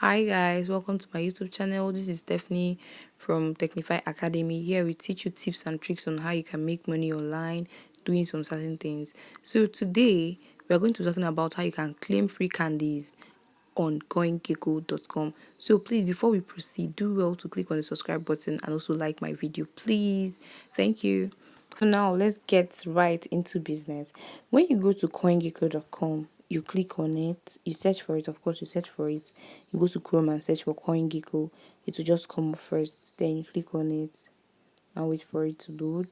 Hi guys, welcome to my YouTube channel. This is Stephanie from Technify Academy. Here we teach you tips and tricks on how you can make money online doing some certain things. So today we are going to be talking about how you can claim free candies on Coingecko.com. So please, before we proceed, do well to click on the subscribe button and also like my video, please. Thank you. So now let's get right into business. When you go to Coingecko.com, you click on it, you search for it, of course you search for it, you go to Chrome and search for Coingecko. It will just come up first, then you click on it and wait for it to load.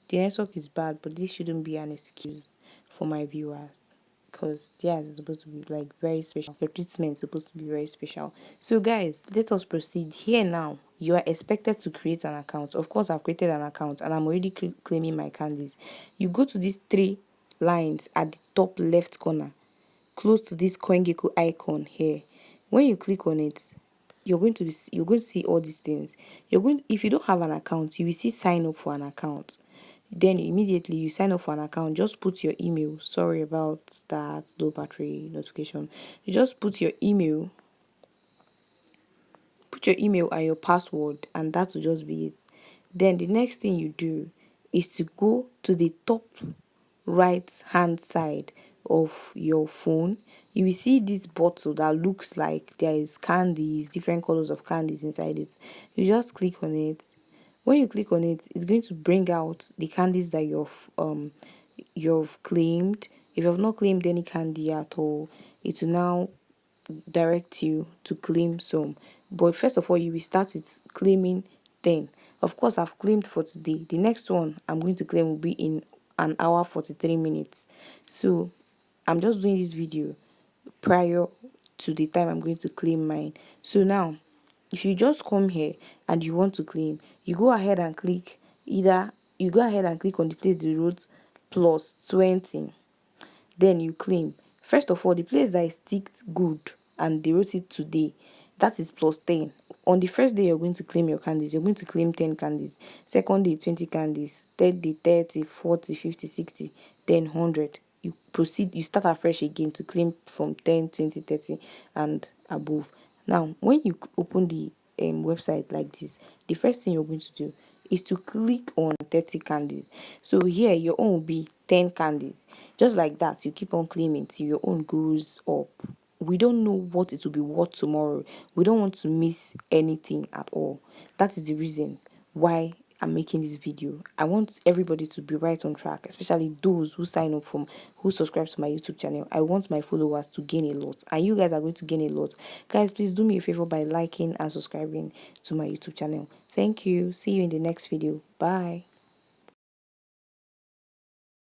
The network is bad, but this shouldn't be an excuse for my viewers, because theirs is supposed to be like very special. Your treatment is supposed to be very special. So guys, let us proceed. Here now, you are expected to create an account. Of course, I've created an account and I'm already claiming my candies. You go to these three lines at the top left corner, close to this CoinGecko icon here. When you click on it, you're going to see all these things. If you don't have an account, you will see sign up for an account. Then immediately you sign up for an account. Just put your email. Sorry about that low battery notification. You just put your email, and your password, and that will just be it. Then the next thing you do is to go to the top right hand side of your phone. You will see this bottle that looks like there is candies, different colors of candies inside it. You just click on it. When you click on it, it's going to bring out the candies that you've claimed. If you have not claimed any candy at all, it will now direct you to claim some. But first of all, you will start with claiming 10. Of course, I've claimed for today. The next one I'm going to claim will be in an hour 43 minutes. So I'm just doing this video prior to the time I'm going to claim mine. So now, if you just come here and you want to claim, you go ahead and click on the place they wrote plus 20. Then you claim. First of all, the place that is ticked good and they wrote it today, that is plus 10. On the first day you're going to claim your candies, you're going to claim 10 candies. Second day, 20 candies. Third day, 30, 40, 50, 60, then 100. You proceed, you start afresh again to claim from 10, 20, 30 and above. Now, when you open the website like this, the first thing you're going to do is to click on 30 candies. So here your own will be 10 candies. Just like that, you keep on claiming till your own goes up. We don't know what it will be worth tomorrow. We don't want to miss anything at all. That is the reason why I'm making this video. I want everybody to be right on track, especially those who sign up who subscribe to my YouTube channel. I want my followers to gain a lot, and you guys are going to gain a lot. Guys, please do me a favor by liking and subscribing to my YouTube channel. Thank you. See you in the next video. Bye.